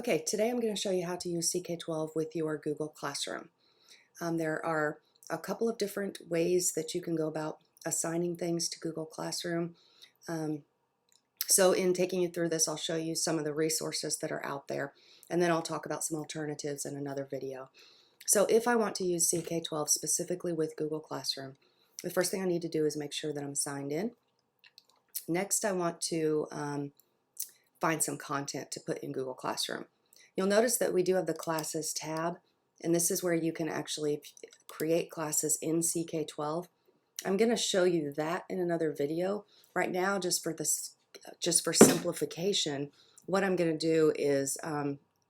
Okay, today I'm going to show you how to use cK-12 with your Google Classroom. There are a couple of different ways that you can go about assigning things to Google Classroom. So in taking you through this, I'll show you some of the resources that are out there, and then I'll talk about some alternatives in another video. So if I want to use cK-12 specifically with Google Classroom, the first thing I need to do is make sure that I'm signed in. Next, I want to find some content to put in Google Classroom. You'll notice that we do have the Classes tab, and this is where you can actually create classes in cK-12. I'm going to show you that in another video. Right now, just for simplification, what I'm going to do is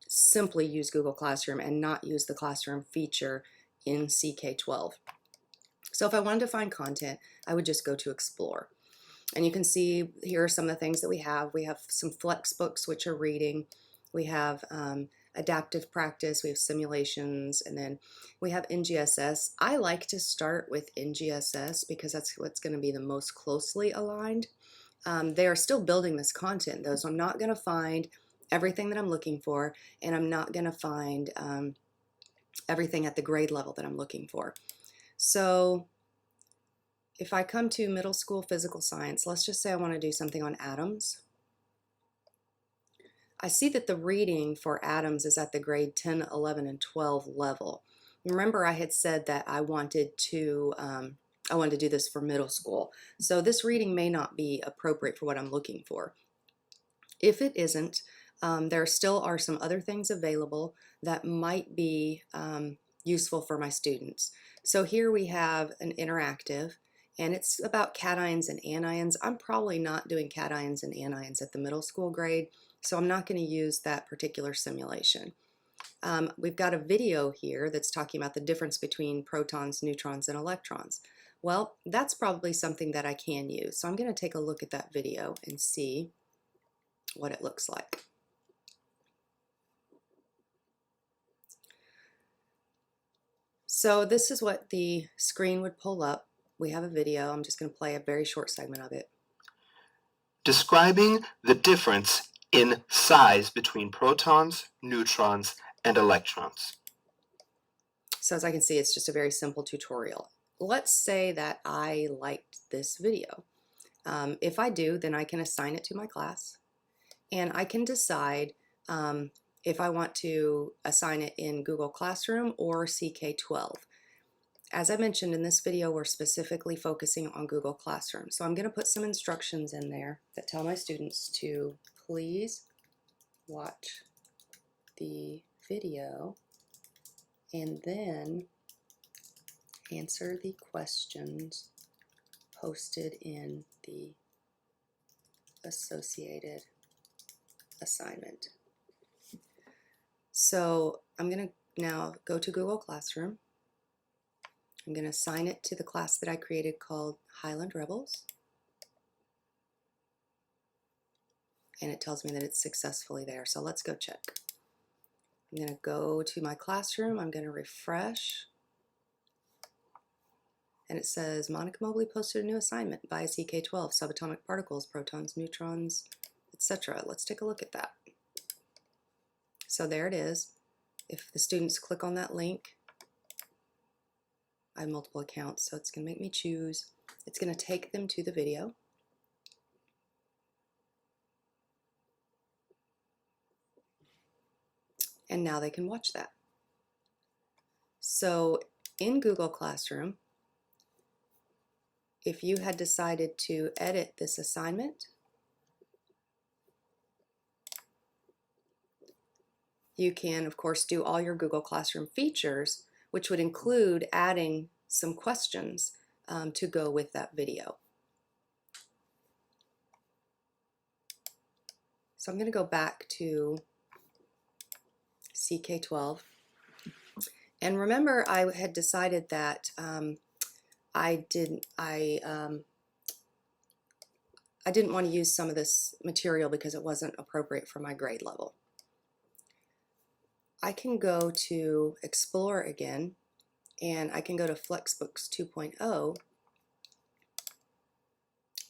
simply use Google Classroom and not use the Classroom feature in cK-12. So if I wanted to find content, I would just go to Explore. And you can see here are some of the things that we have. We have some flex books, which are reading. We have adaptive practice. We have simulations. And then we have NGSS. I like to start with NGSS because that's what's going to be the most closely aligned. They are still building this content, though, so I'm not going to find everything that I'm looking for, and I'm not going to find everything at the grade level that I'm looking for. So if I come to middle school physical science, let's just say I want to do something on atoms. I see that the reading for atoms is at the grade 10, 11, and 12 level. Remember, I had said that I wanted to do this for middle school. So this reading may not be appropriate for what I'm looking for. If it isn't, there still are some other things available that might be useful for my students. So here we have an interactive, and it's about cations and anions. I'm probably not doing cations and anions at the middle school grade, so I'm not going to use that particular simulation. We've got a video here that's talking about the difference between protons, neutrons, and electrons. Well, that's probably something that I can use. So I'm going to take a look at that video and see what it looks like. So this is what the screen would pull up. We have a video. I'm just going to play a very short segment of it. Describing the difference in size between protons, neutrons, and electrons. So as I can see, it's just a very simple tutorial. Let's say that I liked this video. If I do, then I can assign it to my class, and I can decide if I want to assign it in Google Classroom or cK-12. As I mentioned in this video, we're specifically focusing on Google Classroom. So I'm going to put some instructions in there that tell my students to please watch the video and then answer the questions posted in the associated assignment. So I'm going to now go to Google Classroom. I'm going to assign it to the class that I created called Highland Rebels. And it tells me that it's successfully there. So let's go check. I'm going to go to my classroom. I'm going to refresh. And it says Monica Mobley posted a new assignment via cK-12, subatomic particles, protons, neutrons, etc. Let's take a look at that. So there it is. If the students click on that link, I have multiple accounts, so it's going to make me choose. It's going to take them to the video. And now they can watch that. So in Google Classroom, if you had decided to edit this assignment, you can, of course, do all your Google Classroom features, which would include adding some questions to go with that video. So I'm going to go back to cK-12. And remember, I had decided that I didn't want to use some of this material because it wasn't appropriate for my grade level. I can go to Explore again, and I can go to Flexbooks 2.0.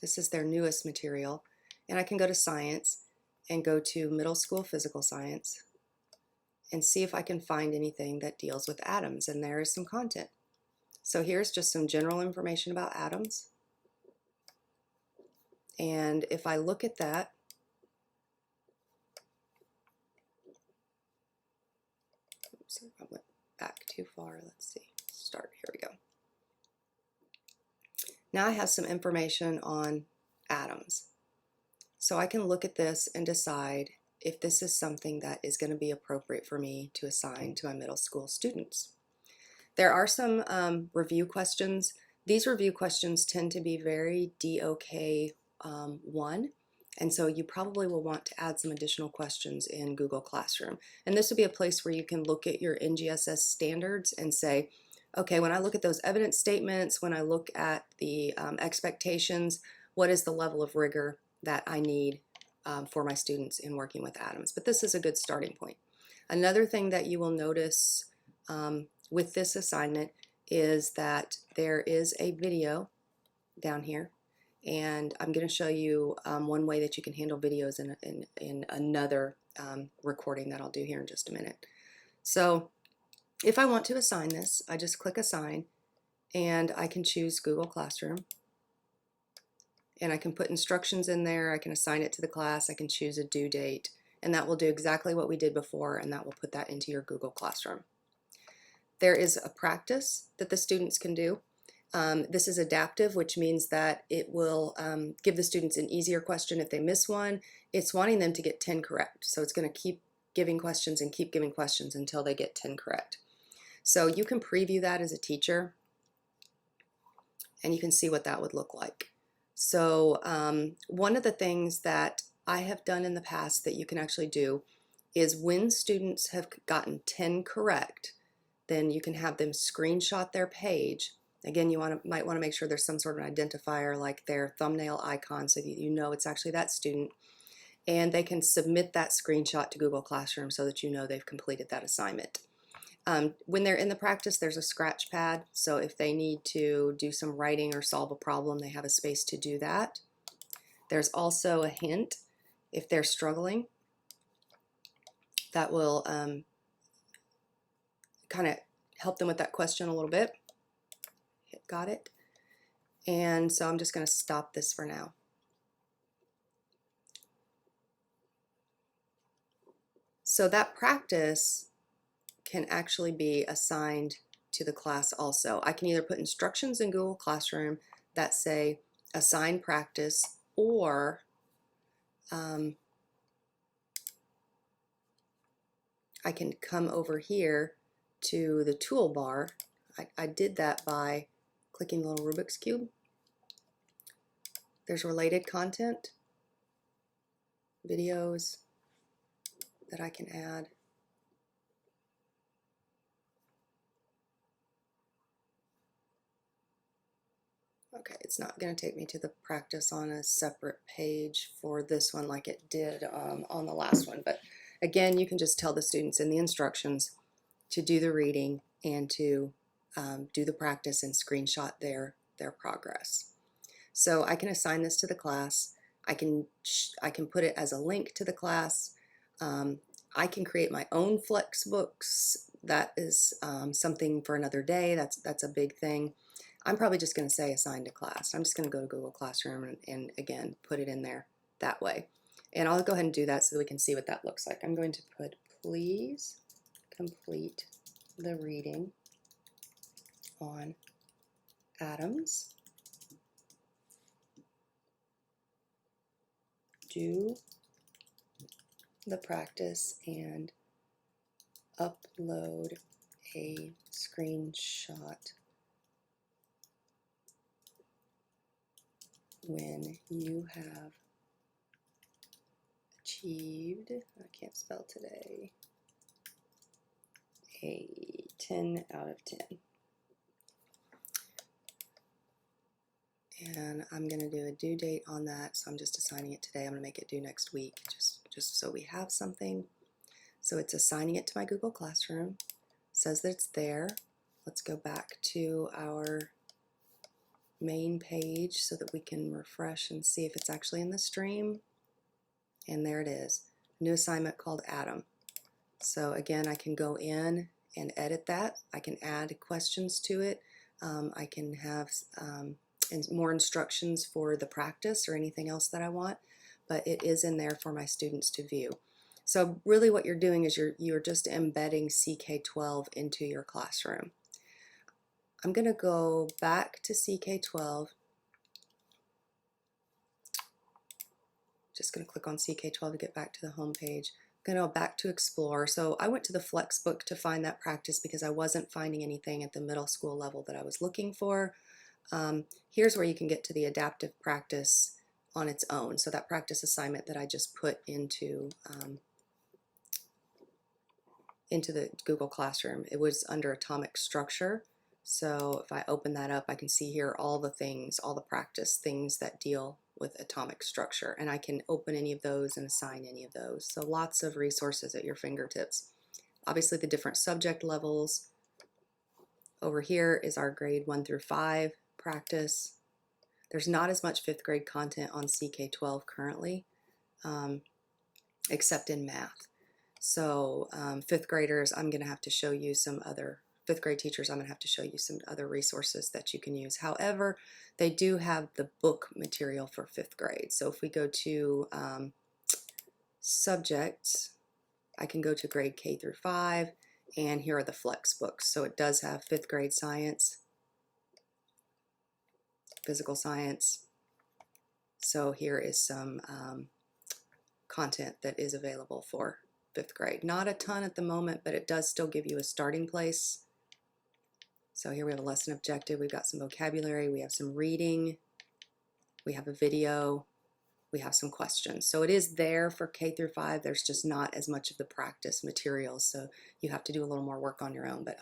This is their newest material, and I can go to Science and go to Middle School Physical Science. and see if I can find anything that deals with atoms, and there is some content. So here's just some general information about atoms. And if I look at that, oops, I went back too far. Let's see, start, here we go. Now I have some information on atoms. So I can look at this and decide if this is something that is going to be appropriate for me to assign to my middle school students. There are some review questions. These review questions tend to be very DOK 1, and so you probably will want to add some additional questions in Google Classroom. And this would be a place where you can look at your NGSS standards and say, okay, when I look at those evidence statements, when I look at the expectations, what is the level of rigor that I need for my students in working with atoms? But this is a good starting point. Another thing that you will notice with this assignment is that there is a video down here, and I'm going to show you one way that you can handle videos in another recording that I'll do here in just a minute. So if I want to assign this, I just click Assign, and I can choose Google Classroom, and I can put instructions in there. I can assign it to the class. I can choose a due date, and that will do exactly what we did before, and that will put that into your Google Classroom. There is a practice that the students can do. This is adaptive, which means that it will give the students an easier question if they miss one. It's wanting them to get 10 correct, so it's going to keep giving questions and keep giving questions until they get 10 correct. So you can preview that as a teacher, and you can see what that would look like. So one of the things that I have done in the past that you can actually do is when students have gotten 10 correct, then you can have them screenshot their page. Again, you might want to make sure there's some sort of identifier like their thumbnail icon so that you know it's actually that student. And they can submit that screenshot to Google Classroom so that you know they've completed that assignment. When they're in the practice, there's a scratch pad, so if they need to do some writing or solve a problem, they have a space to do that. There's also a hint if they're struggling that will kind of help them with that question a little bit. Got it? And so I'm just going to stop this for now. So that practice can actually be assigned to the class also. I can either put instructions in Google Classroom that say assign practice, or I can come over here to the toolbar. I did that by clicking the little Rubik's Cube. There's related content, videos that I can add. Okay, it's not going to take me to the practice on a separate page for this one like it did on the last one. But again, you can just tell the students in the instructions to do the reading and to do the practice and screenshot their progress. So I can assign this to the class. I can put it as a link to the class. I can create my own Flexbooks. That is something for another day. That's a big thing. I'm probably just going to say assign to class. I'm just going to go to Google Classroom and again put it in there that way. And I'll go ahead and do that so that we can see what that looks like. I'm going to put, please complete the reading on atoms. Do the practice and upload a screenshot when you have achieved, I can't spell today, a 10 out of 10. And I'm going to do a due date on that, so I'm just assigning it today. I'm going to make it due next week, just so we have something. So it's assigning it to my Google Classroom. It says that it's there. Let's go back to our main page so that we can refresh and see if it's actually in the stream. And there it is. New assignment called Atom. So again, I can go in and edit that. I can add questions to it. I can have more instructions for the practice or anything else that I want, but it is in there for my students to view. So really what you're doing is you're just embedding cK-12 into your classroom. I'm going to go back to cK-12. Just going to click on cK-12 to get back to the home page. I'm going to go back to Explore. So I went to the Flexbook to find that practice because I wasn't finding anything at the middle school level that I was looking for. Here's where you can get to the adaptive practice on its own. So that practice assignment that I just put into the Google Classroom, it was under atomic structure. So if I open that up, I can see here all the things, all the practice things that deal with atomic structure, and I can open any of those and assign any of those. So lots of resources at your fingertips. Obviously the different subject levels. Over here is our grade 1 through 5 practice. There's not as much 5th grade content on cK-12 currently, except in math. So 5th graders, I'm going to have to show you some other, 5th grade teachers, I'm going to have to show you some other resources that you can use. However, they do have the book material for 5th grade. So if we go to subjects, I can go to grade K through 5, and here are the flex books. So it does have 5th grade science, physical science. So here is some content that is available for 5th grade. Not a ton at the moment, but it does still give you a starting place. So here we have a lesson objective, we've got some vocabulary, we have some reading, we have a video, we have some questions. So it is there for K through 5, there's just not as much of the practice materials, so you have to do a little more work on your own, but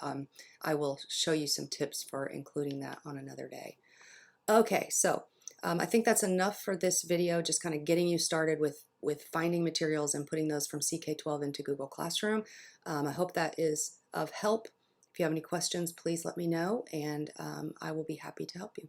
I will show you some tips for including that on another day. Okay, so I think that's enough for this video, just kind of getting you started with finding materials and putting those from cK-12 into Google Classroom. I hope that is of help. If you have any questions, please let me know, and I will be happy to help you.